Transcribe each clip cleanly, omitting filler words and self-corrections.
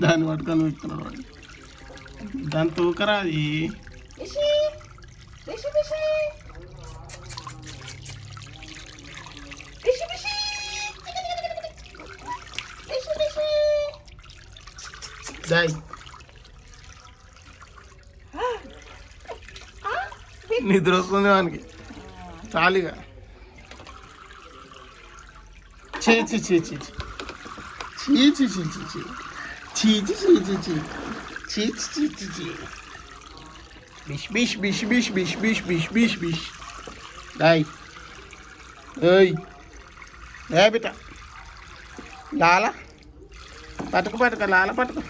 దాన్ని పట్టుకొని పెట్టుకున్నాడు దాని తూకరా అది దాయ్ నిద్ర వస్తుంది వానికి చాలిగా చీ చీ చీ చీ చీ చీ చీ చీ చీ చీ చీ చీ చీ చీ చీ చీ చీ చీ బిష్ బిష్ బిష్ బిష్ బిష్ బిష్ బిష్ బిష్ బిష్ దాయ్ ఏయ్ ఏ బిడ్డ లాల పట్టుకు పట్టుక లాల పట్టుకు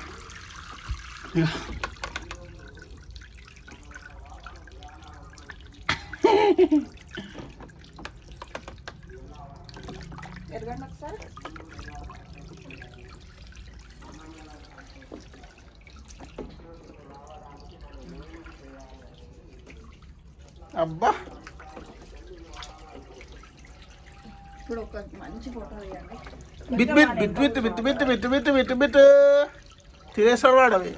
అబ్బా ఇప్పుడు ఒక మంచి ఫోటో తీయండి. Bit bit bit bit bit bit bit bit bit bit తినేస్తాడు వాడు అవి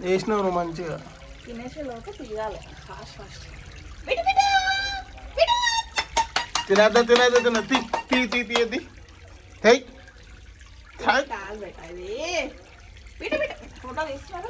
వేసినావు నువ్వు మంచిగా తినేసే లోపు తీయాలి ఫాస్ట్ ఫాస్ట్. తినేద్దా తినేద్దా తిన తీ తీ తీ తీయద్ది హై కాలు పెట్టాలి. ఫోటో తీస్తున్నారు.